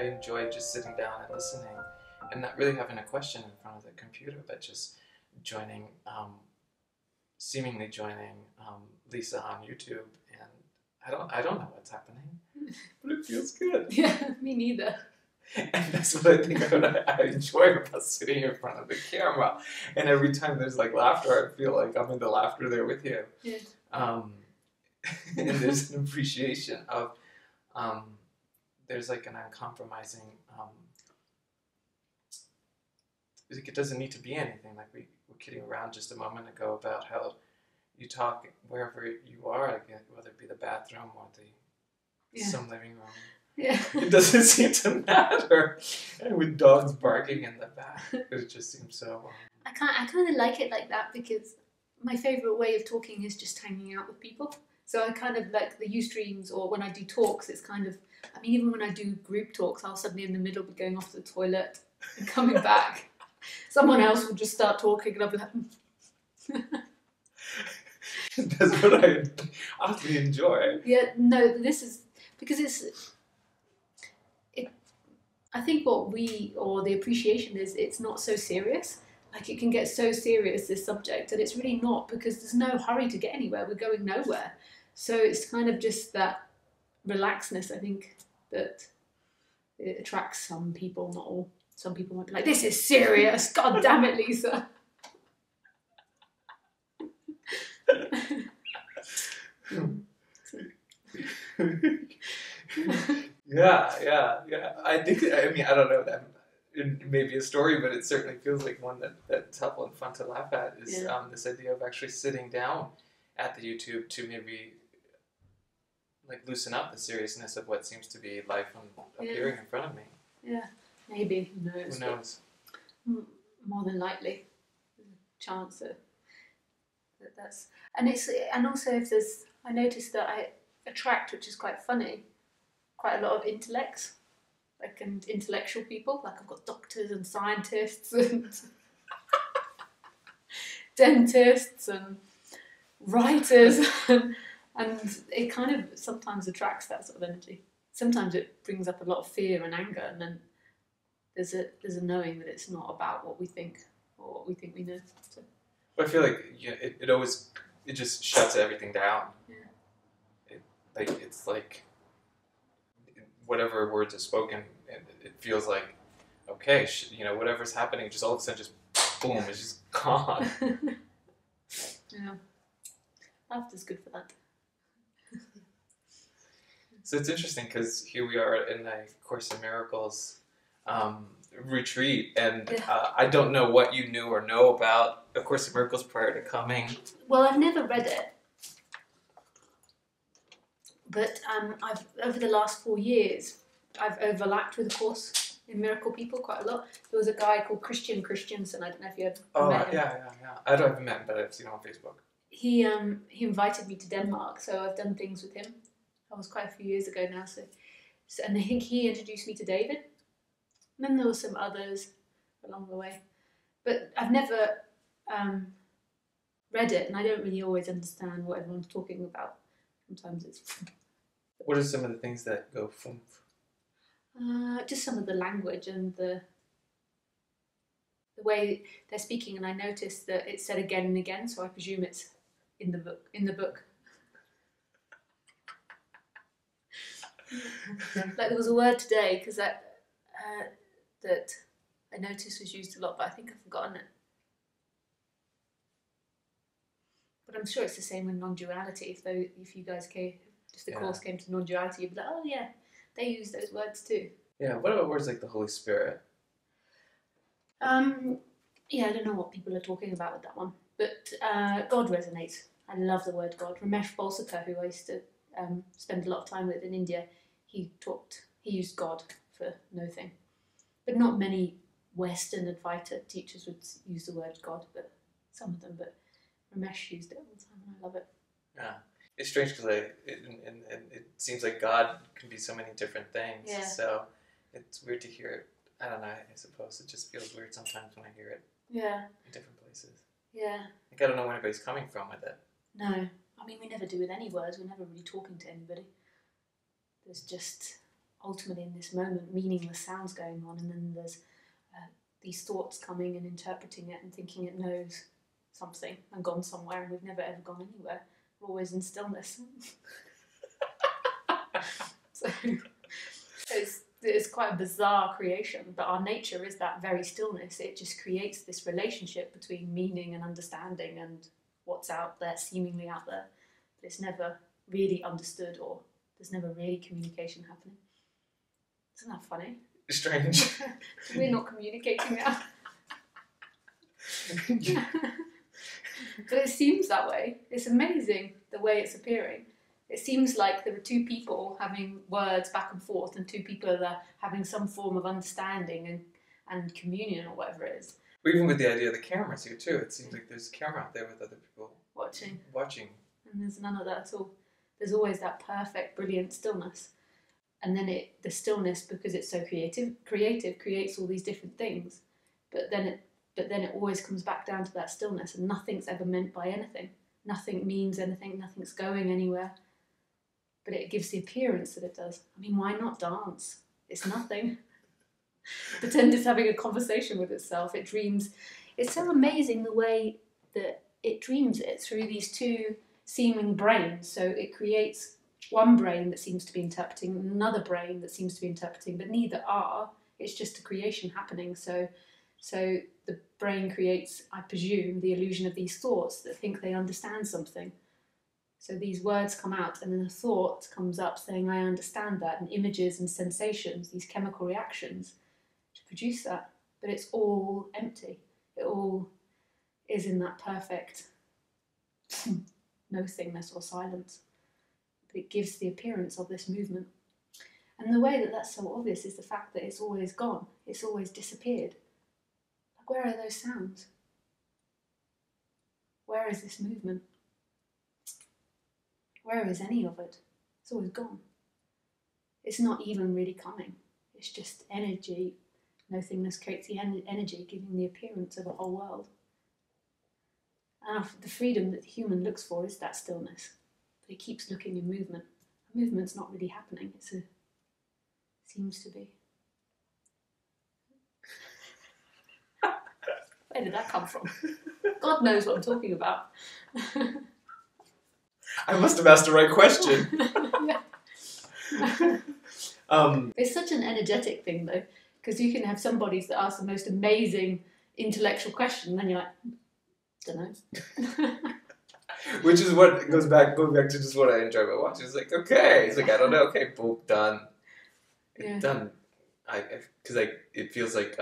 enjoy just sitting down and listening and not really having a question in front of the computer, but just joining, seemingly joining Lisa on YouTube, and I don't know what's happening, but it feels good. Yeah, me neither. And that's what I think I enjoy about sitting in front of the camera. And every time there's like laughter, I feel like I'm in the laughter there with you. Yeah. And there's an appreciation of, there's like an uncompromising, it doesn't need to be anything. Like we were kidding around just a moment ago about how you talk wherever you are, like whether it be the bathroom or some living room. Yeah. It doesn't seem to matter. And with dogs barking in the back, it just seems so... I kind of like it like that, because my favourite way of talking is just hanging out with people. So I kind of like the Ustreams, or when I do talks, it's kind of... I mean, even when I do group talks, I'll suddenly in the middle be going off to the toilet and coming back. Someone else will just start talking and I'll be like... That's what I oddly enjoy. Yeah, no, this is... Because I think what the appreciation is, it's not so serious. Like, it can get so serious, this subject, and it's really not, because there's no hurry to get anywhere. We're going nowhere. So it's kind of just that relaxedness, I think, that it attracts some people, not all. Some people might be like, this is serious. God damn it, Lisa. Yeah. I don't know, that it may be a story, but it certainly feels like one that's helpful and fun to laugh at, is this idea of actually sitting down at the YouTube to maybe like loosen up the seriousness of what seems to be life appearing in front of me. Yeah, maybe. Who knows? Who knows? More than likely, there's a chance that that's... And also if there's... I noticed that I attract, which is quite funny, quite a lot of intellects, and intellectual people. Like, I've got doctors and scientists and dentists and writers, and it kind of sometimes attracts that sort of energy. Sometimes it brings up a lot of fear and anger, and then there's a knowing that it's not about what we think or what we think we know. So. Well, I feel like it just shuts everything down. Yeah. It's like whatever words are spoken, it feels like, okay, whatever's happening, just all of a sudden, just boom, it's just gone. Yeah, laughter's good for that. So it's interesting, because here we are in a Course in Miracles retreat, and I don't know what you knew or know about A Course in Miracles prior to coming. Well, I've never read it, but I've over the last 4 years, I've overlapped with A Course in Miracle people quite a lot. There was a guy called Christian Christiansen. I don't know if you ever met him. Yeah. I don't have met him, but I've seen him on Facebook. He invited me to Denmark, so I've done things with him. That was quite a few years ago now. So and I think he introduced me to David. And then there were some others along the way. But I've never read it, and I don't really always understand what everyone's talking about. Sometimes it's... What are some of the things that go foof? Just some of the language and the way they're speaking, and I noticed that it's said again and again, so I presume it's in the book. Like, there was a word today, because that I noticed was used a lot, but I think I've forgotten it. But I'm sure it's the same with non-duality. If you guys came, if the course came to non-duality, you'd be like, oh yeah, they use those words too. Yeah, what about words like the Holy Spirit? Yeah, I don't know what people are talking about with that one, but God resonates. I love the word God. Ramesh Balsekar, who I used to spend a lot of time with in India, he used God for nothing. But not many Western Advaita teachers would use the word God, but some of them. But Ramesh used it all the time, and I love it. Yeah, it's strange, because it seems like God can be so many different things. Yeah. So it's weird to hear it. I don't know. I suppose it just feels weird sometimes when I hear it. Yeah. In different places. Yeah. Like, I don't know where anybody's coming from with it. No, I mean, we never do with any words. We're never really talking to anybody. There's just ultimately in this moment meaningless sounds going on, and then there's these thoughts coming and interpreting it and thinking it knows something and gone somewhere, and we've never ever gone anywhere. We're always in stillness. So it's quite a bizarre creation, but our nature is that very stillness. It just creates this relationship between meaning and understanding and what's out there, seemingly out there, but it's never really understood, or there's never really communication happening. Isn't that funny? Strange. We're not communicating now. But it seems that way. It's amazing the way it's appearing. It seems like there are two people having words back and forth, and two people are having some form of understanding and communion, or whatever it is. Even with the idea of the cameras here too, it seems like there's a camera out there with other people Watching. And there's none of that at all. There's always that perfect, brilliant stillness. And then the stillness, because it's so creative, creates all these different things. But then it always comes back down to that stillness, and nothing's ever meant by anything. Nothing means anything, nothing's going anywhere. But it gives the appearance that it does. I mean, why not dance? It's nothing. Pretend it's having a conversation with itself. It dreams. It's so amazing the way that it dreams it through these two seeming brains. So it creates one brain that seems to be interpreting, another brain that seems to be interpreting, but neither are. It's just a creation happening. So the brain creates, I presume, the illusion of these thoughts that think they understand something. So these words come out, and then a thought comes up saying, I understand that, and images and sensations, these chemical reactions to produce that. But it's all empty. It all is in that perfect nothingness or silence. But it gives the appearance of this movement. And the way that that's so obvious is the fact that it's always gone. It's always disappeared. Like, where are those sounds? Where is this movement? Where is any of it? It's always gone. It's not even really coming. It's just energy. Nothingness creates the energy, giving the appearance of a whole world. And the freedom that the human looks for is that stillness. But it keeps looking in movement. Movement's not really happening. Seems to be. Where did that come from? God knows what I'm talking about. I must have asked the right question. It's such an energetic thing, though, because you can have some bodies that ask the most amazing intellectual question, and then you're like, don't know. Which is what goes back to just what I enjoy about watching. It's like, okay, it's like, I don't know, okay, boom, done. It's done. Because it feels like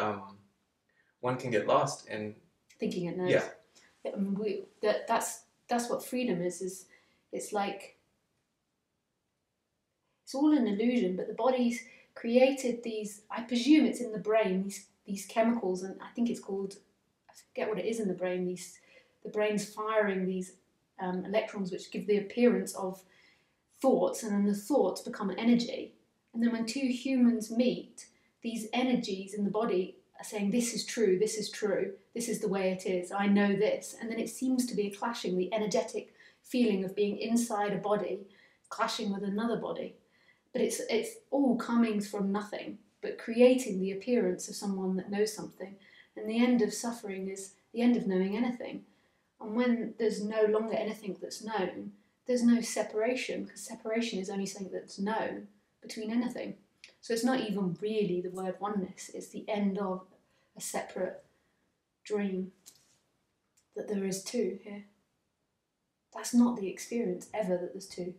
one can get lost in thinking it knows. Yeah. That's what freedom is. It's like, it's all an illusion, but the body's created these, I presume it's in the brain, these chemicals, and I think it's called, I forget what it is in the brain, the brain's firing these electrons which give the appearance of thoughts, and then the thoughts become energy. And then when two humans meet, these energies in the body are saying, this is true, this is true, this is the way it is, I know this. And then it seems to be a clashing, the energetic feeling of being inside a body, clashing with another body. But it's all coming from nothing, but creating the appearance of someone that knows something. And the end of suffering is the end of knowing anything. And when there's no longer anything that's known, there's no separation, because separation is only something that's known between anything. So it's not even really the word oneness, it's the end of a separate dream that there is two here. That's not the experience ever, that there's two.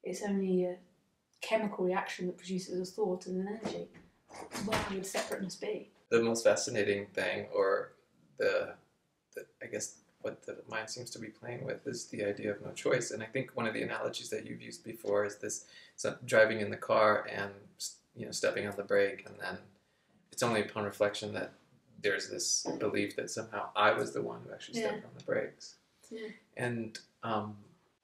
It's only a chemical reaction that produces a thought and an energy. Where would separateness be? The most fascinating thing, or the I guess what the mind seems to be playing with, is the idea of no choice. And I think one of the analogies that you've used before is this: driving in the car and stepping on the brake, and then it's only upon reflection that there's this belief that somehow I was the one who actually stepped on the brakes. Yeah. And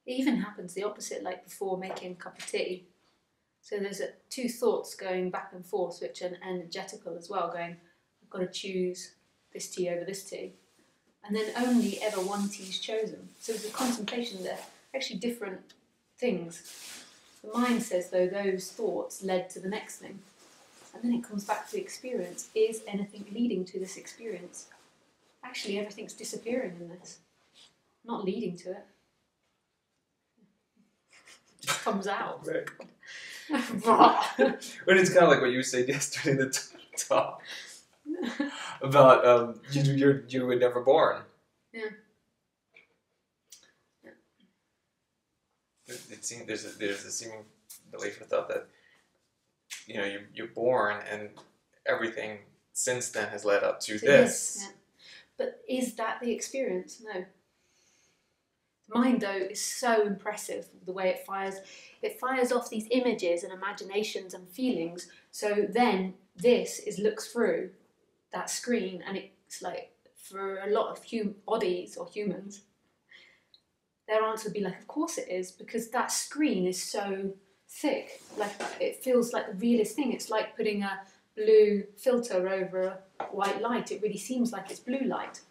it even happens the opposite, like before making a cup of tea. So there's two thoughts going back and forth, which are energetical as well, going, I've got to choose this tea over this tea. And then only ever one tea is chosen. So there's a contemplation there, actually different things. The mind says, though, those thoughts led to the next thing. And then it comes back to the experience. Is anything leading to this experience? Actually, everything's disappearing in this, not leading to it. It just comes out. Right. When it's kind of like what you said yesterday in the talk about you were never born. Yeah. It seems there's a seeming belief or thought that you're born and everything since then has led up to this. Yeah. But is that the experience? No. The mind, though, is so impressive, the way it fires. It fires off these images and imaginations and feelings. So then this looks through that screen, and it's like, for a lot of bodies or humans, their answer would be like, of course it is, because that screen is so thick. Like, it feels like the realest thing. It's like putting a blue filter over a white light. It really seems like it's blue light.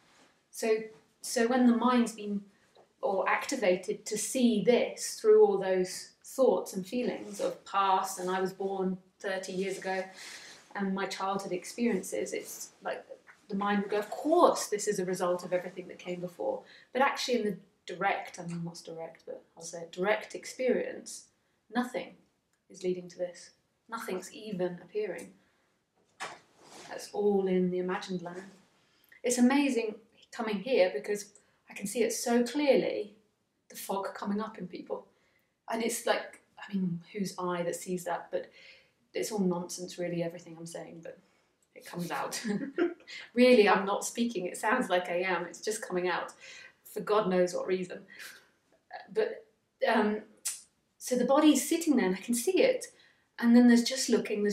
So when the mind's been activated to see this through all those thoughts and feelings of past, and I was born 30 years ago, and my childhood experiences, it's like the mind would go, of course this is a result of everything that came before. But actually in the direct, what's direct, but I'll say it, direct experience, nothing is leading to this. Nothing's even appearing. That's all in the imagined land. It's amazing coming here because I can see it so clearly, the fog coming up in people. And it's like, whose eye that sees that? But it's all nonsense, really, everything I'm saying, but it comes out. Really, I'm not speaking. It sounds like I am. It's just coming out for God knows what reason. But so the body's sitting there and I can see it. And then there's just looking.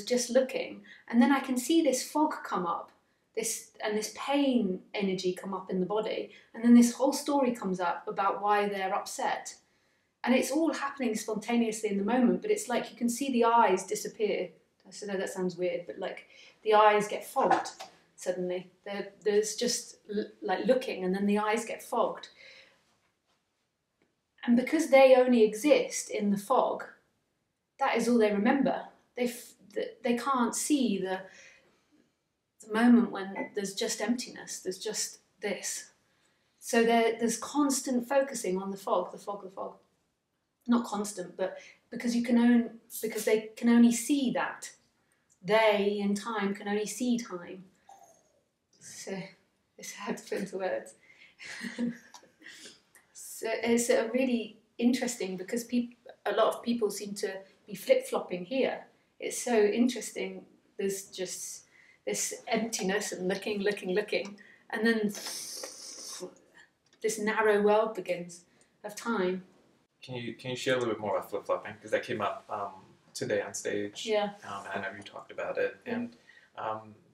And then I can see this fog come up, this pain energy come up in the body. And then this whole story comes up about why they're upset. And it's all happening spontaneously in the moment, but it's like you can see the eyes disappear. I know that sounds weird, but like the eyes get fogged suddenly. There's just like looking, and then the eyes get fogged. And because they only exist in the fog, that is all they remember. They can't see the moment when there's just emptiness, there's just this. So there's constant focusing on the fog. Not constant, but because they can only see that. They, in time, can only see time. So it's hard to put into words. So it's really interesting because a lot of people seem to be flip-flopping here. It's so interesting. There's just this emptiness and looking, and then this narrow world begins of time. Can you share a little bit more about flip-flopping? Because that came up today on stage. Yeah. I know you talked about it, and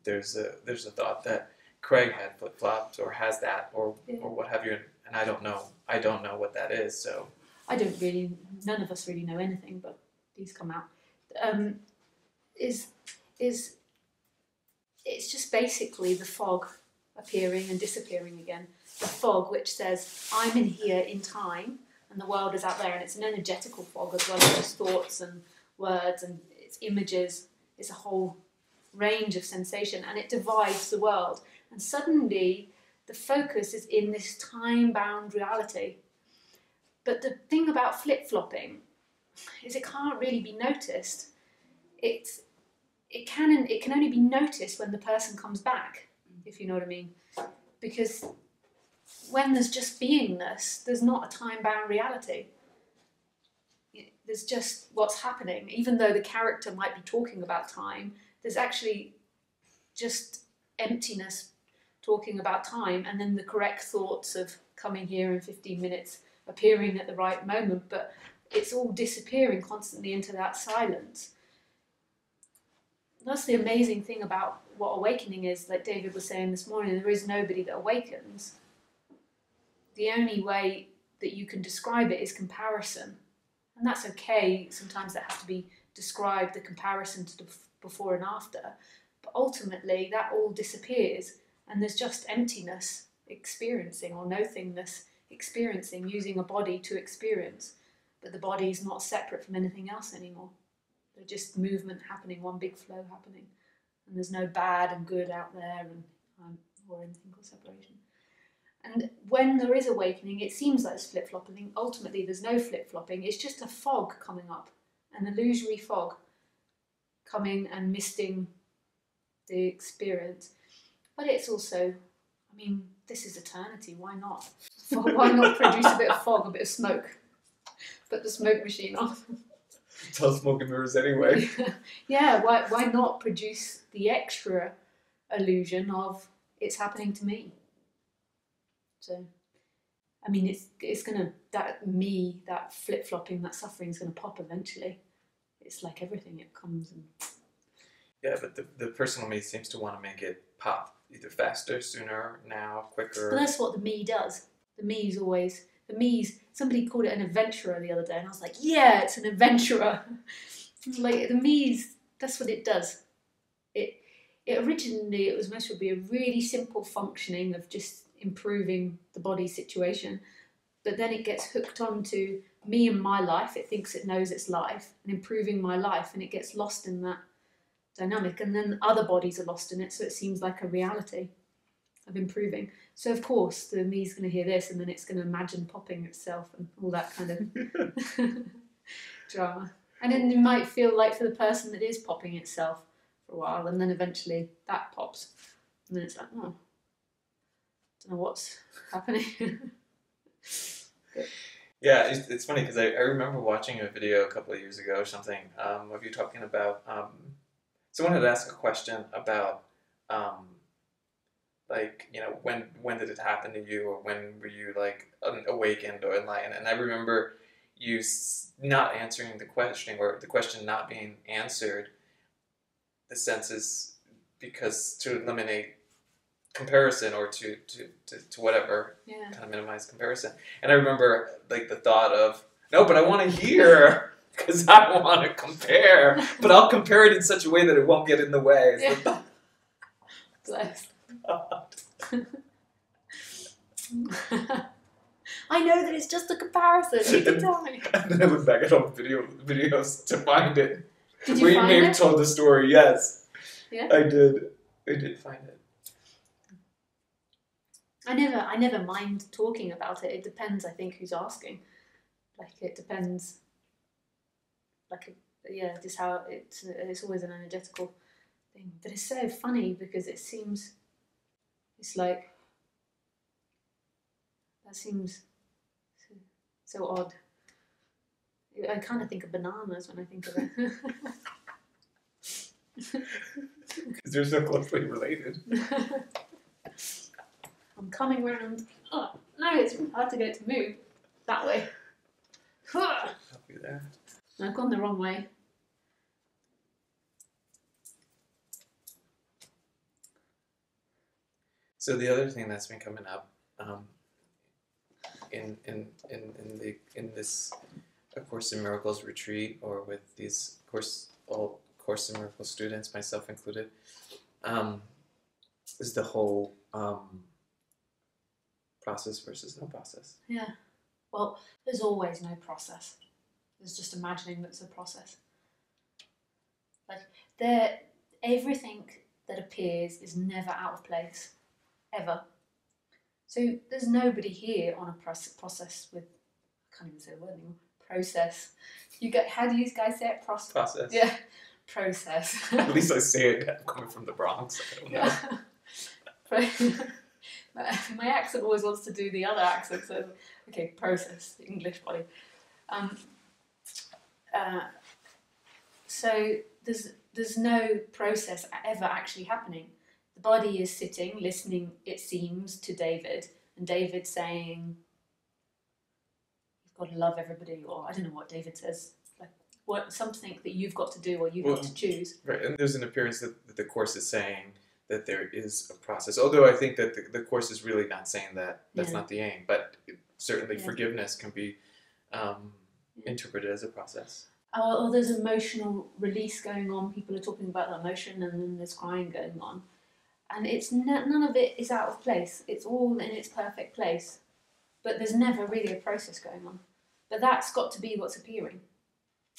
there's a thought that Craig had flip-flopped or has that or what have you, and I don't know what that is. So None of us really know anything, but these come out. It's just basically the fog appearing and disappearing again. The fog which says, I'm in here in time, and the world is out there, and it's an energetical fog as well as just thoughts and words, and it's images. It's a whole range of sensation, and it divides the world. And suddenly, the focus is in this time-bound reality. But the thing about flip-flopping is it can't really be noticed. It can only be noticed when the person comes back, if you know what I mean. Because when there's just beingness, there's not a time-bound reality. There's just what's happening. Even though the character might be talking about time, there's actually just emptiness talking about time, and then the correct thoughts of coming here in 15 minutes appearing at the right moment, but it's all disappearing constantly into that silence. That's the amazing thing about what awakening is. Like David was saying this morning, there is nobody that awakens. The only way that you can describe it is comparison. And that's okay. Sometimes that has to be described, the comparison to the before and after. But ultimately, that all disappears, and there's just emptiness experiencing, or nothingness experiencing, using a body to experience. but the body's not separate from anything else anymore. They're just movement happening, one big flow happening. And there's no bad and good out there or anything called separation. And when there is awakening, it seems like it's flip-flopping. Ultimately, there's no flip-flopping. It's just a fog coming up, an illusory fog coming and misting the experience. But it's also, I mean, this is eternity. Why not? Why not produce a bit of fog, a bit of smoke? Put the smoke machine on. It's all smoke and mirrors anyway. Yeah, why not produce the extra illusion of it's happening to me? So, I mean, it's gonna, that flip-flopping, that suffering is gonna pop eventually. It's like everything, it comes and... Yeah, but the personal me seems to want to make it pop either faster, sooner, now, quicker. But that's what the me does. The me's always... The me's... Somebody called it an adventurer the other day, and I was like, yeah, it's an adventurer. Like, the me's... That's what it does. It originally, it was meant to be a really simple functioning of just improving the body situation. But then it gets hooked onto me and my life. It thinks it knows its life, and improving my life, and it gets lost in that dynamic, and then other bodies are lost in it, so it seems like a reality of improving. So of course the me's going to hear this, and then it's going to imagine popping itself and all that kind of drama. And then it might feel like for the person that is popping itself for a while, and then eventually that pops, and then it's like, oh, I don't know what's happening. Yeah, it's funny because I remember watching a video a couple of years ago or something of you talking about someone had asked a question about like, you know, when did it happen to you, or when were you like awakened or enlightened? And I remember you not answering the question, or the question not being answered, the senses, because to eliminate comparison, or to whatever, Yeah. kind of minimize comparison. And I remember like the thought of, no, but I want to hear, because I want to compare, but I'll compare it in such a way that it won't get in the way. Yeah. Bless. I know that it's just a comparison. You can tell me. And then I look back at all the videos to find it. Did you Where find you may it? have told the story, yes. Yeah. I did find it. I never mind talking about it. It depends, I think, who's asking. Like, it depends. Like, yeah, just how it's always an energetical thing. But it's so funny because it seems, it's like, that seems so odd. I kind of think of bananas when I think of it. Because they're so closely related. I'm coming round. Oh, no, it's hard to get it to move that way. Help you there. I've gone the wrong way. So the other thing that's been coming up in this A Course in Miracles retreat, or with these all Course in Miracles students, myself included, is the whole process versus no process. Yeah. Well, there's always no process. There's just imagining that's a process. Like, everything that appears is never out of place, ever. So there's nobody here on a process with, I can't even say the word anymore, process. How do you guys say it? Process. Yeah, process. At least I say it, I'm coming from the Bronx, I don't know. My accent always wants to do the other accent, so okay, process, the English body. So there's no process ever actually happening. The body is sitting, listening, it seems, to David, and David saying, "You've got to love everybody," or I don't know what David says, like something that you've got to do, or you've got to choose. Right, and there's an appearance that the Course is saying that there is a process. Although I think that the Course is really not saying that. That's not the aim. But certainly forgiveness can be interpreted as a process. Or there's emotional release going on. People are talking about the emotion, and then there's crying going on. And it's none of it is out of place. It's all in its perfect place. But there's never really a process going on. But that's got to be what's appearing.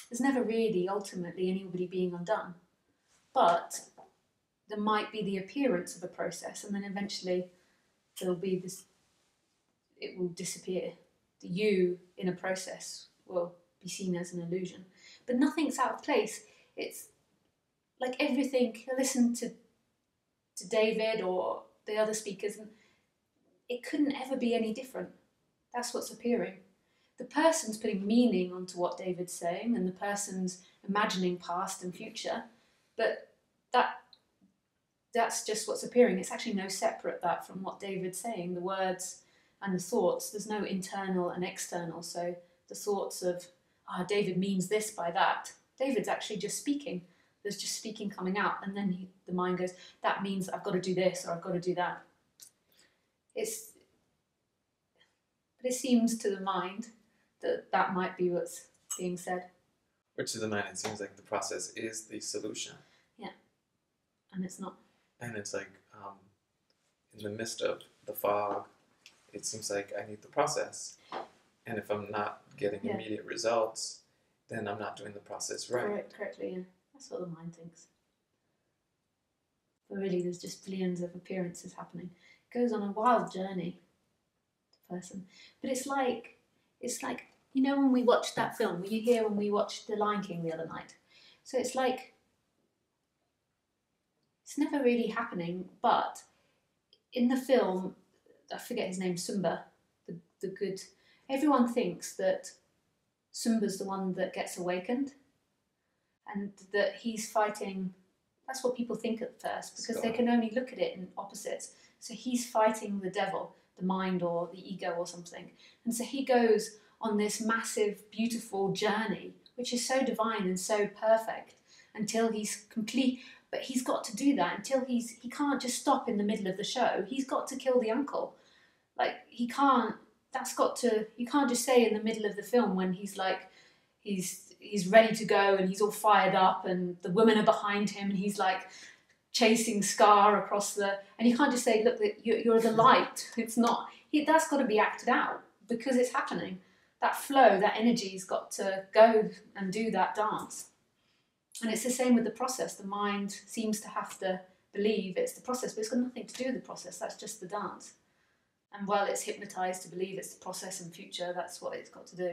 There's never really ultimately anybody being undone. But there might be the appearance of a process, and then eventually there'll be this, it will disappear. The you in a process will be seen as an illusion. But nothing's out of place. It's like everything. Listen to David or the other speakers, and it couldn't ever be any different. That's what's appearing. The person's putting meaning onto what David's saying, and the person's imagining past and future, but that's just what's appearing. It's actually no separate that from what David's saying, the words and the thoughts. There's no internal and external. So the thoughts of, David means this by that. David's actually just speaking. There's just speaking coming out, and then the mind goes, that means I've got to do this or I've got to do that. But it seems to the mind that might be what's being said. Or to the mind, it seems like the process is the solution. Yeah, and it's not. And it's like, in the midst of the fog, it seems like I need the process. And if I'm not getting immediate results, then I'm not doing the process right. Correctly, yeah. That's what the mind thinks. But really, there's just billions of appearances happening. It goes on a wild journey, the person. But it's like, you know, when we watched that film, were you here when we watched The Lion King the other night? So it's like, it's never really happening, but in the film, I forget his name, Simba, the good, everyone thinks that Simba's the one that gets awakened, and that he's fighting, that's what people think at first, because they can only look at it in opposites. So he's fighting the devil, the mind or the ego or something. And so he goes on this massive, beautiful journey, which is so divine and so perfect, until he's complete. But he's got to do that until he can't just stop in the middle of the show. He's got to kill the uncle. Like, you can't just say in the middle of the film when he's like, he's ready to go and he's all fired up and the women are behind him and he's like chasing Scar across and you can't just say, look, you're the light. It's not, that's got to be acted out because it's happening. That flow, that energy's got to go and do that dance. And it's the same with the process. The mind seems to have to believe it's the process, but it's got nothing to do with the process. That's just the dance. And while it's hypnotized to believe it's the process and future, that's what it's got to do.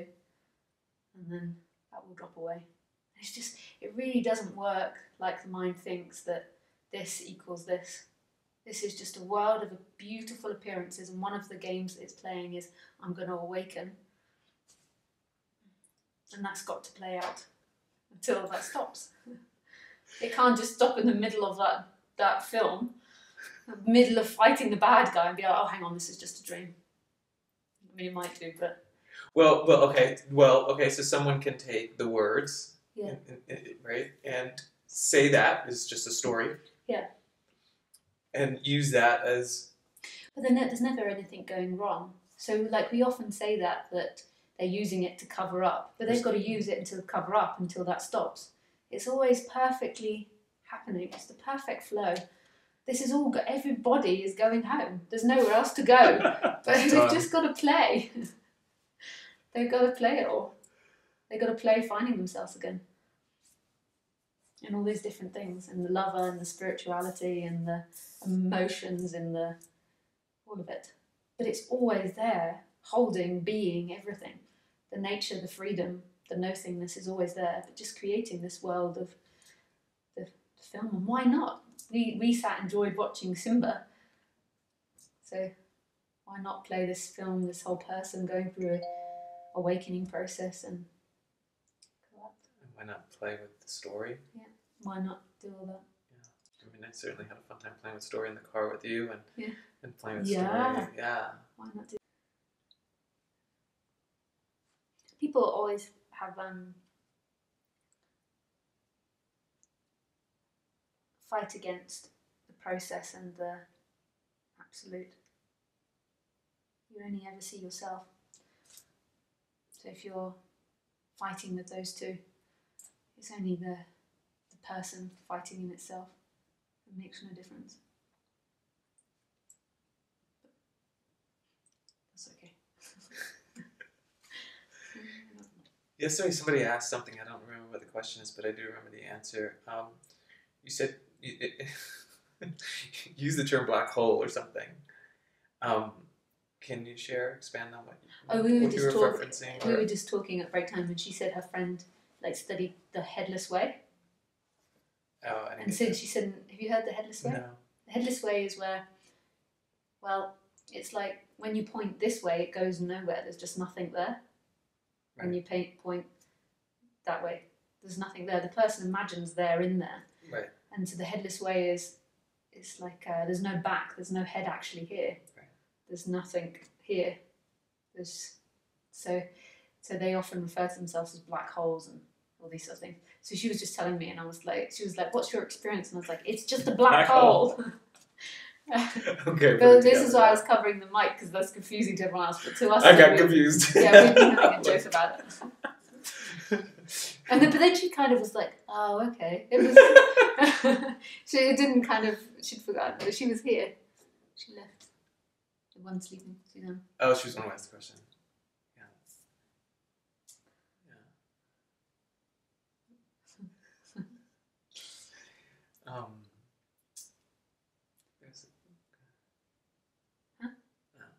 And then that will drop away. It's just, it really doesn't work like the mind thinks that this equals this. This is just a world of beautiful appearances, and one of the games that it's playing is, I'm going to awaken. And that's got to play out until that stops. It can't just stop in the middle of that film, the middle of fighting the bad guy, and be like, oh, hang on, this is just a dream. I mean, it might do, but... Okay, so someone can take the words, right, and say that is just a story. Yeah. And use that as... But then there's never anything going wrong. So, like, we often say that they're using it to cover up, but they've got to use it to cover up until that stops. It's always perfectly happening. It's the perfect flow. This is all, everybody is going home. There's nowhere else to go. But they've just got to play. They've got to play it all. They've got to play finding themselves again. And all these different things. And the lover and the spirituality and the emotions and all of it. But it's always there, holding, being, everything. The nature, the freedom, the nothingness is always there. But just creating this world of the film. And why not? We sat and enjoyed watching Simba. So why not play this film, this whole person going through a awakening process and why not play with the story? Yeah, why not do all that? Yeah, I mean, I certainly had a fun time playing with story in the car with you and playing with story. Yeah. Why not do? People always have fight against the process and the absolute. You only ever see yourself. So if you're fighting with those two, it's only the person fighting in itself. It makes no difference. But that's okay. Yesterday somebody asked something, I don't remember what the question is, but I do remember the answer. You said, use the term black hole or something. Can you expand on what we you were referencing? We were just talking at break time, and she said her friend studied the headless way. Oh, and so she said, have you heard the headless way? No. The headless way is where, well, it's like when you point this way, it goes nowhere. There's just nothing there. Right. When you point that way, there's nothing there. The person imagines they're in there. Right. And so the headless way is, it's like there's no back, there's no head actually here. Right. There's nothing here. So they often refer to themselves as black holes and all these sort of things. So she was just telling me, and she was like, what's your experience? And I was like, it's just a black hole. Okay. But this is why I was covering the mic, because that's confusing to everyone else. But to us, I got confused. Yeah, we've been having a joke about it. But then she kind of was like, oh, okay. It was. She didn't she'd forgotten, but she was here. She left. The one sleeping, Suzanne. Oh, she was one who asked the question.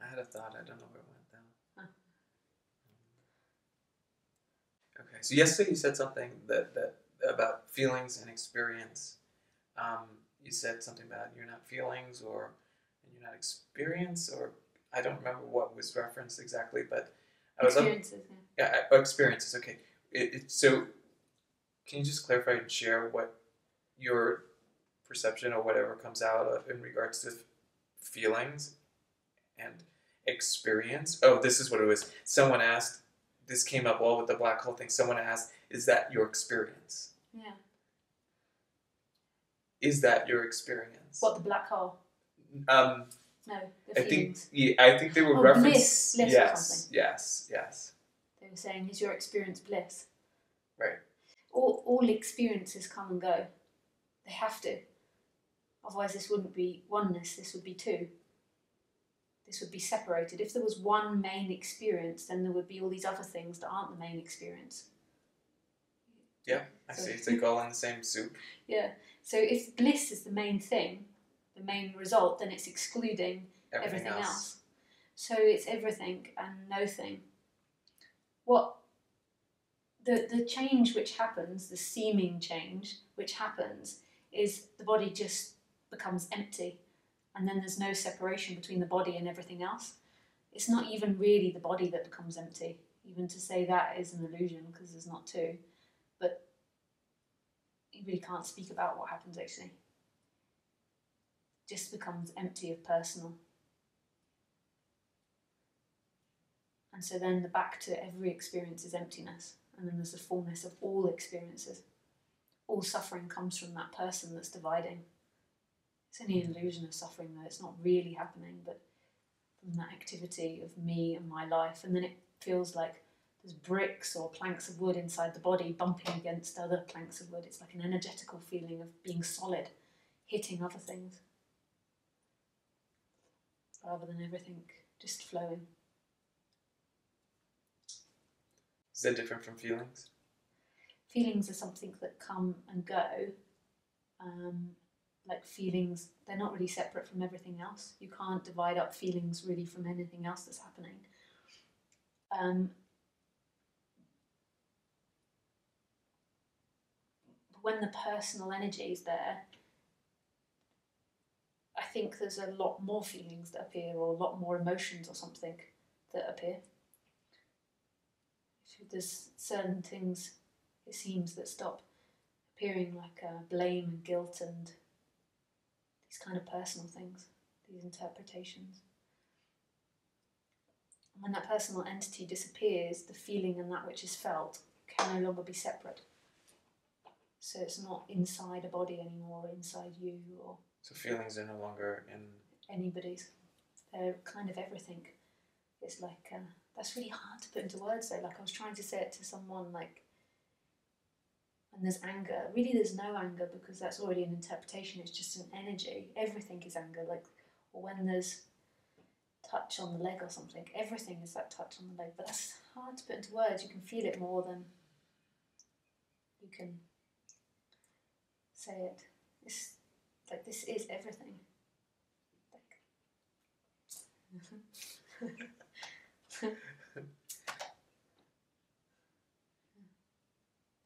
I had a thought. I don't know where it went though. Okay, so yesterday you said something that about feelings and experience. You said something about you're not feelings or you're not experience, or I don't remember what was referenced exactly, but I was experiences. Experiences. Okay. So can you just clarify and share what your perception or whatever comes out of in regards to feelings and experience? Oh, this is what it was. Someone asked, this came up all with the black hole thing. Someone asked, is that your experience? Yeah. Is that your experience? What, the black hole? No, the feelings. I think they were referenced. Bliss or something. Yes. They were saying, is your experience bliss? Right. All experiences come and go. They have to. Otherwise this wouldn't be oneness, this would be two. This would be separated. If there was one main experience, then there would be all these other things that aren't the main experience. Yeah, I see. It's like all in the same soup. Yeah. So if bliss is the main thing, the main result, then it's excluding everything else. So it's everything and no thing. What the change which happens, the seeming change which happens, is the body just becomes empty. And then there's no separation between the body and everything else. It's not even really the body that becomes empty. Even to say that is an illusion, because there's not two. But you really can't speak about what happens actually. It just becomes empty of personal. And so then the back to every experience is emptiness. And then there's the fullness of all experiences. All suffering comes from that person that's dividing. It's only an illusion of suffering though, it's not really happening, but from that activity of me and my life. And then it feels like there's bricks or planks of wood inside the body bumping against other planks of wood. It's like an energetical feeling of being solid, hitting other things, rather than everything just flowing. Is that different from feelings? Feelings are something that come and go. Like feelings, they're not really separate from everything else. You can't divide up feelings really from anything else that's happening. When the personal energy is there, I think there's a lot more feelings that appear, or a lot more emotions or something that appear. There's certain things, it seems, that stop appearing, like blame and guilt and these kind of personal things, these interpretations. And when that personal entity disappears, the feeling and that which is felt can no longer be separate. So it's not inside a body anymore, or inside you, or... So feelings are no longer in... anybody's. They're kind of everything. It's like, that's really hard to put into words though. Like I was trying to say it to someone, like, when there's anger, really there's no anger, because that's already an interpretation, it's just an energy. Everything is anger, like, or when there's touch on the leg or something. Everything is that touch on the leg, but that's hard to put into words. You can feel it more than you can say it. It's like, this is everything.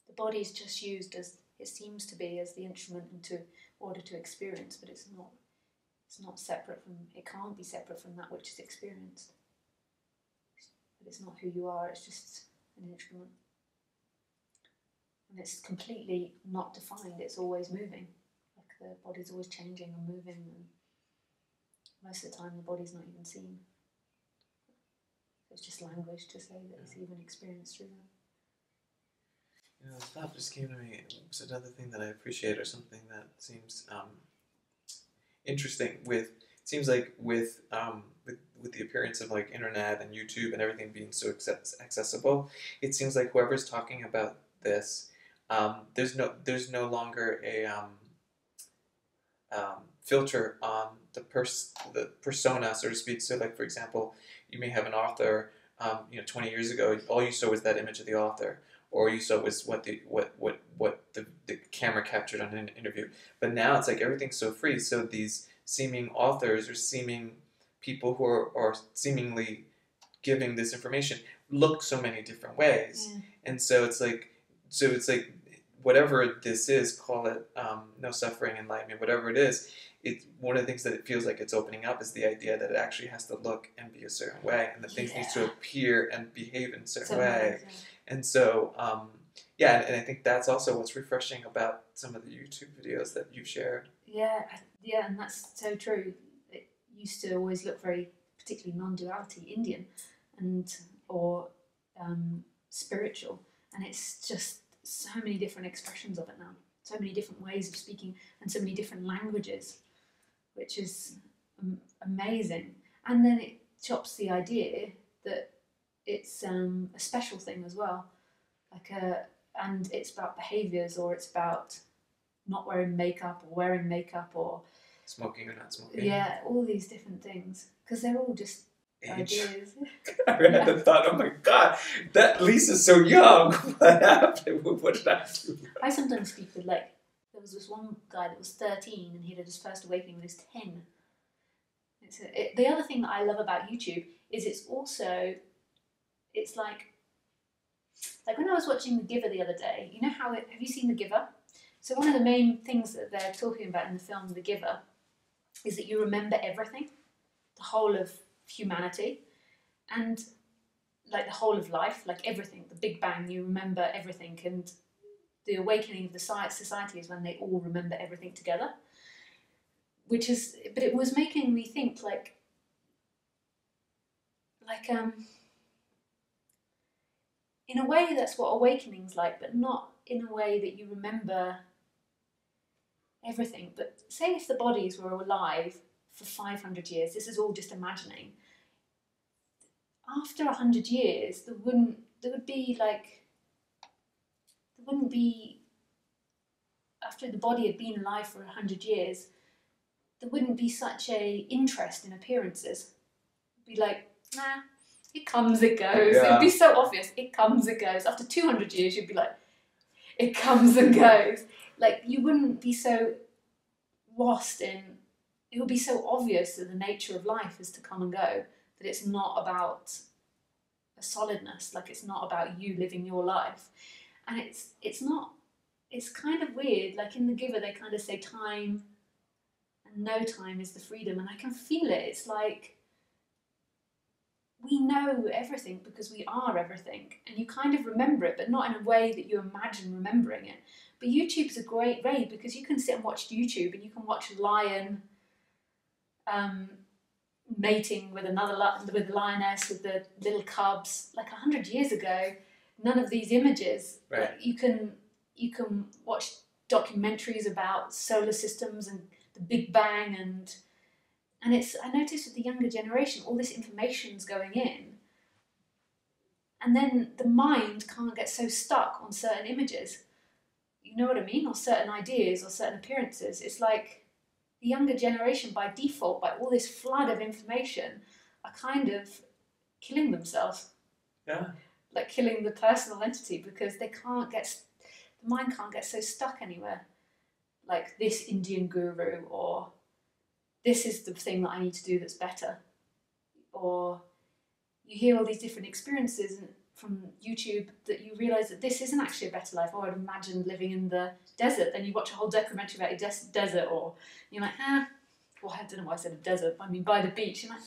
The body is just used as it seems to be, as the instrument in order to experience, but it's not. It's not separate from. It can't be separate from that which is experienced. But it's not who you are. It's just an instrument, and it's completely not defined. It's always moving. Like the body's always changing and moving, and most of the time the body's not even seen. It's just language to say that it's even experienced through that. You know, the thought just came to me. It's another thing that I appreciate, or something that seems interesting. It seems like with the appearance of like internet and YouTube and everything being so accessible, it seems like whoever's talking about this, there's no longer a filter on the persona, so to speak. So, like for example, you may have an author. 20 years ago, all you saw was that image of the author, or you saw was what the camera captured on an interview. But now it's like everything's so free. So these seeming authors or seeming people who are seemingly giving this information look so many different ways. Yeah. And so it's like whatever this is, call it no suffering, enlightenment, whatever it is. It's one of the things that it feels like it's opening up is the idea that it actually has to look and be a certain way, and that things need to appear and behave in a certain way. Yeah. And so, and I think that's also what's refreshing about some of the YouTube videos that you've shared. Yeah, and that's so true. It used to always look very, particularly non-duality, Indian, or spiritual, and it's just so many different expressions of it now, so many different ways of speaking, and so many different languages, which is amazing. And then it chops the idea that it's a special thing as well, and it's about behaviours, or it's about not wearing makeup or wearing makeup, or smoking or not smoking. Yeah, all these different things, because they're all just ideas. I had the thought, oh my God, that Lisa's so young. What happened? What did I do? I sometimes speak with, there was this one guy that was 13 and he had his first awakening when he was 10. The other thing that I love about YouTube is it's like when I was watching The Giver the other day, you know have you seen The Giver? So one of the main things that they're talking about in the film The Giver is that you remember everything, the whole of humanity, and the whole of life, everything, the Big Bang, you remember everything, and the awakening of the society is when they all remember everything together, but it was making me think in a way that's what awakening's like, but not in a way that you remember everything. But say if the bodies were alive for 500 years, this is all just imagining, after 100 years there wouldn't be, after the body had been alive for 100 years, there wouldn't be such a interest in appearances. It'd be like, nah, it comes, it goes. Yeah. It'd be so obvious, it comes, it goes. After 200 years, you'd be like, it comes and goes. You wouldn't be so lost in, it would be so obvious that the nature of life is to come and go, that it's not about a solidness, it's not about you living your life. And it's kind of weird, in The Giver they kind of say time and no time is the freedom, and I can feel it. It's like we know everything because we are everything, and you kind of remember it, but not in a way that you imagine remembering it. But YouTube's a great way because you can sit and watch YouTube and you can watch a lion mating with with the lioness, with the little cubs. 100 years ago, none of these images. Right. You can watch documentaries about solar systems and the Big Bang, and I noticed with the younger generation, all this information's going in, and then the mind can't get so stuck on certain images. You know what I mean? Or certain ideas or certain appearances. It's like the younger generation by default, by all this flood of information, are kind of killing themselves. Yeah. Like killing the personal entity, because the mind can't get so stuck anywhere. Like this Indian guru, or this is the thing that I need to do that's better. Or you hear all these different experiences from YouTube that you realise that this isn't actually a better life. Oh, I'd imagine living in the desert. Then you watch a whole documentary about a desert, or you're like, well, I don't know why I said a desert. I mean, by the beach. You're like,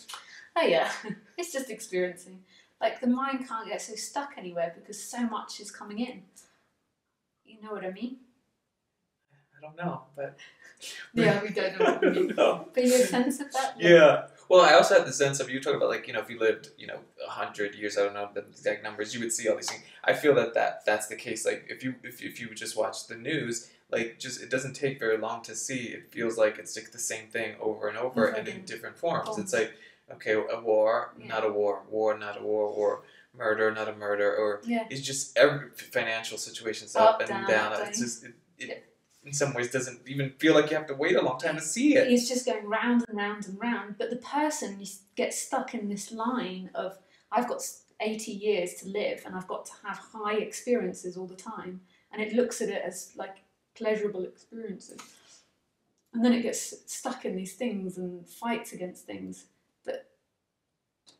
oh yeah, it's just experiencing. Like the mind can't get so stuck anywhere because so much is coming in. You know what I mean? I don't know, but... Yeah, we don't know what you mean. No. But you have a sense of that? Yeah. Well, I also had the sense of, you talk about, like, if you lived, 100 years, I don't know the exact numbers, you would see all these things. I feel that's the case. Like, if you would just watch the news, like, it doesn't take very long to see. It feels like it's like the same thing over and over and in different forms. It's like, okay, a war, not a war, not a war, murder, not a murder, or it's just every financial situation's up and down. It's just, it in some ways doesn't even feel like you have to wait a long time to see it. It's just going round and round and round. But the person gets stuck in this line of, I've got 80 years to live and I've got to have high experiences all the time. And it looks at it as like pleasurable experiences. And then it gets stuck in these things and fights against things. But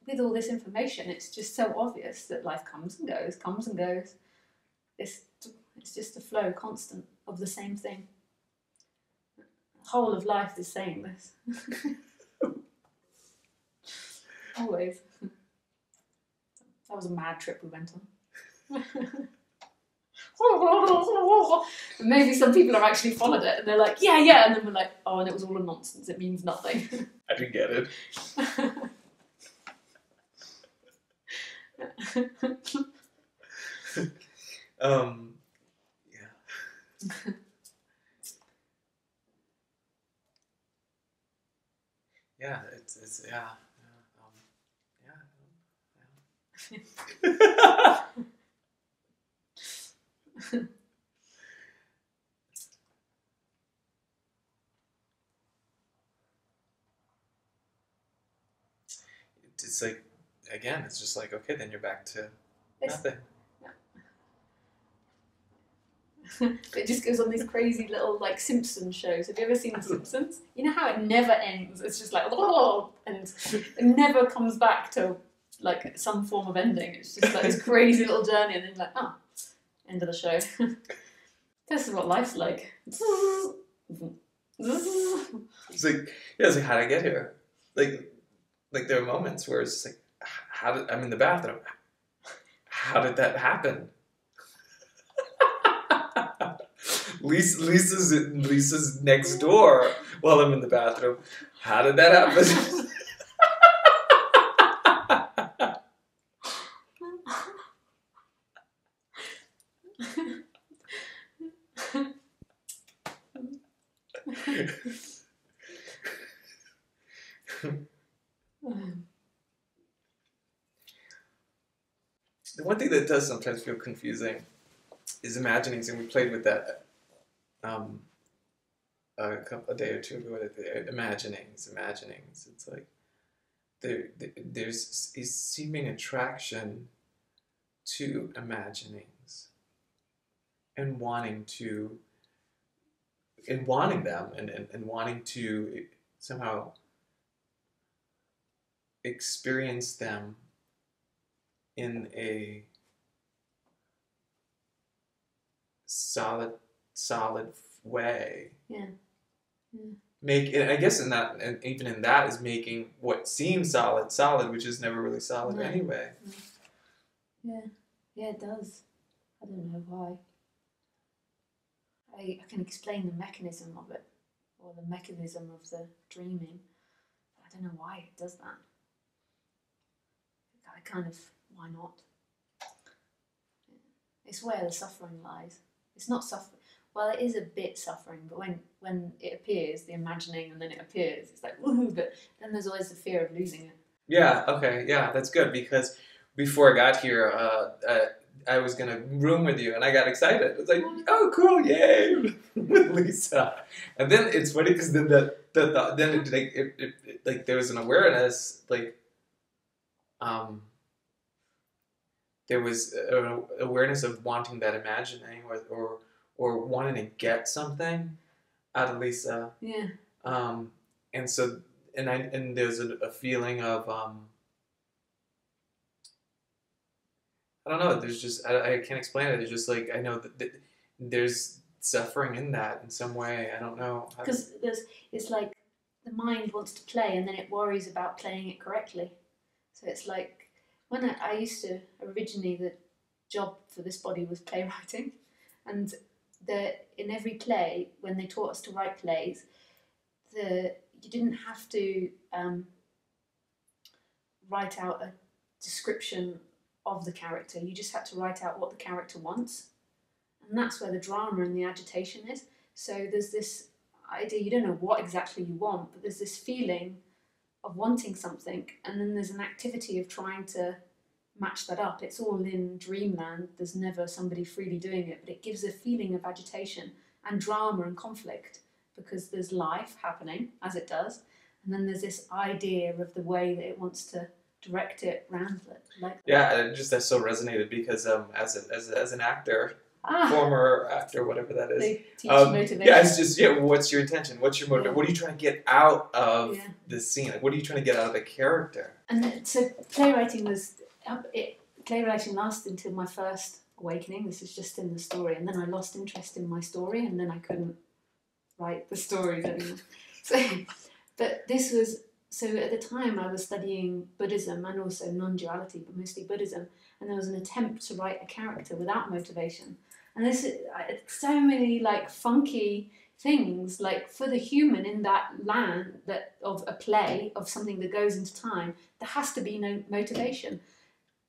with all this information, it's just so obvious that life comes and goes. It's just a flow, constant, of the same thing. The whole of life is saying this. Always. That was a mad trip we went on. And maybe some people have actually followed it and they're like, yeah, and then we're like, oh, and it was all a nonsense, it means nothing. I didn't get it. Yeah, it's yeah. It's like, again, it's just like, okay, then you're back to nothing. It just goes on these crazy little like Simpsons shows. Have you ever seen The Simpsons? You know how it never ends? It's just like, oh, and it never comes back to like some form of ending. It's just like this crazy little journey, and then like, end of the show. This is what life's like. It's like, it's like, how did I get here? Like there are moments where it's just like, I'm in the bathroom. How did that happen? Lisa's next door while I'm in the bathroom. How did that happen? The one thing that does sometimes feel confusing is imaginings, and we played with that a day or two ago. Imaginings. It's like there's a seeming attraction to imaginings and wanting them and wanting to somehow experience them in a solid way. Yeah. I guess in that, and even in that, is making what seems solid, which is never really solid anyway. Yeah, it does. I don't know why. I can explain the mechanism of it, or the mechanism of the dreaming. I don't know why it does that. I kind of, why not? It's where the suffering lies. It's not suffering. Well, it is a bit suffering, but when it appears, the imagining, and then it appears, it's like, woohoo, but then there's always the fear of losing it. Yeah, okay, yeah, that's good, because before I got here, I was going to room with you, and I got excited. It's like, oh, cool, yay, with Lisa. And then it's funny, because then then it, like there was an awareness, like, um, there was an awareness of wanting that imagining or wanting to get something out of Lisa. Yeah. And so and there's a feeling of I don't know. There's just I can't explain it. It's just like I know that there's suffering in that in some way. I don't know. Because it's like the mind wants to play and then it worries about playing it correctly. So it's like when I used to originally the job for this body was playwriting, and in every play when they taught us to write plays, you didn't have to write out a description of the character. You just had to write out what the character wants, and that's where the drama and the agitation is. So there's this idea, you don't know what exactly you want, but there's this feeling of wanting something, and then there's an activity of trying to match that up. It's all in dreamland. There's never somebody freely doing it, but it gives a feeling of agitation and drama and conflict because there's life happening as it does, and then there's this idea of the way that it wants to direct it around it. Like yeah, that so resonated because as an actor, former actor, whatever that is. They teach motivation. Yeah, it's just what's your intention? What's your motive? Yeah. What are you trying to get out of the scene? Like, what are you trying to get out of the character? And so playwriting lasted until my first awakening. This is just in the story, and then I lost interest in my story, and then I couldn't write the stories anymore. But this was at the time I was studying Buddhism and also non-duality, but mostly Buddhism, and there was an attempt to write a character without motivation. And this is so many like funky things, like for the human in that land of a play, of something that goes into time, there has to be no motivation.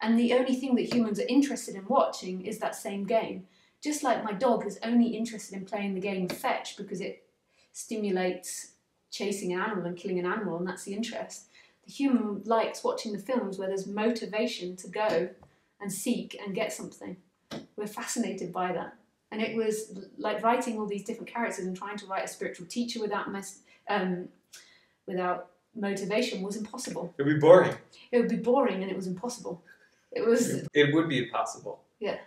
And the only thing that humans are interested in watching is that same game. Just like my dog is only interested in playing the game of fetch because it stimulates chasing an animal and killing an animal, and that's the interest. The human likes watching the films where there's motivation to go and seek and get something. We're fascinated by that. And it was like writing all these different characters and trying to write a spiritual teacher without motivation was impossible. It would be boring. It would be boring, and it was impossible. It would be impossible. Yeah.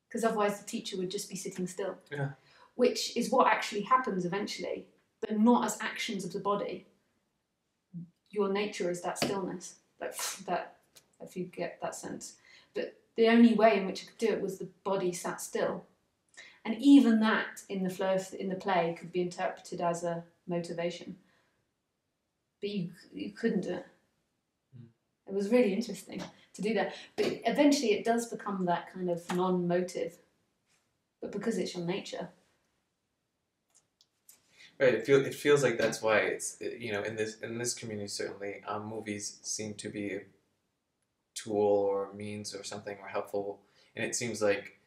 Because otherwise the teacher would just be sitting still. Yeah. Which is what actually happens eventually, but not as actions of the body. Your nature is that stillness, that if you get that sense. But the only way in which I could do it was the body sat still. And even that in the play could be interpreted as a motivation. But you couldn't do it. It was really interesting to do that. But eventually it does become that kind of non-motive. But because it's your nature. Right. It feels like that's why it's in this community certainly movies seem to be a tool or means or something or helpful, and it seems like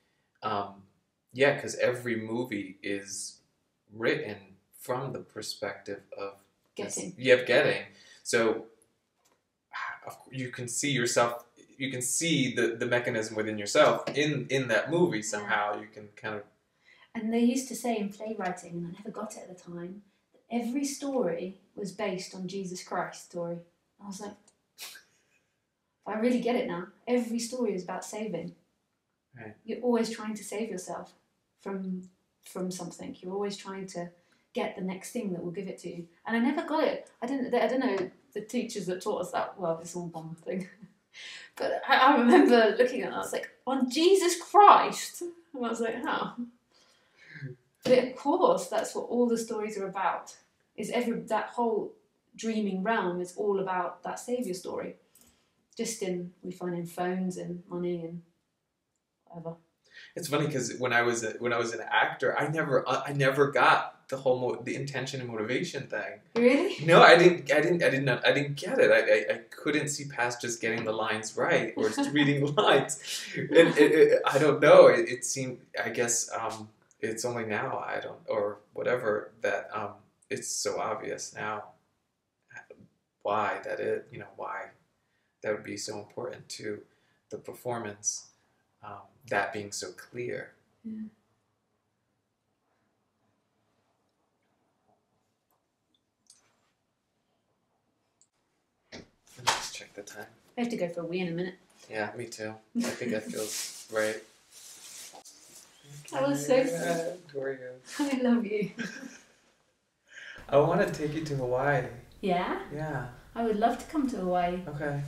because every movie is written from the perspective of getting. Getting. So you can see yourself. You can see the mechanism within yourself in that movie somehow. Yeah. You can kind of. And they used to say in playwriting, and I never got it at the time, that every story was based on Jesus Christ's story. I was like, I really get it now. Every story is about saving. Right. You're always trying to save yourself from something. You're always trying to get the next thing that will give it to you. And I never got it. I don't know the teachers that taught us that. Well, it's all one thing. But I remember looking at it, I was like, on Jesus Christ. And I was like, oh. But of course, that's what all the stories are about. That whole dreaming realm is all about that saviour story. We find in phones and money and whatever. It's funny because when I was an actor, I never got the intention and motivation thing. Really? No, I didn't get it. I couldn't see past just getting the lines right or just reading lines. I don't know. It seemed, I guess, it's only now or whatever that it's so obvious now why that would be so important to the performance, that being so clear. Yeah. Let's check the time. I have to go for a wee in a minute. Yeah, me too. I think that feels right. That was so adore you. I love you. I want to take you to Hawaii. Yeah? Yeah. I would love to come to Hawaii. Okay.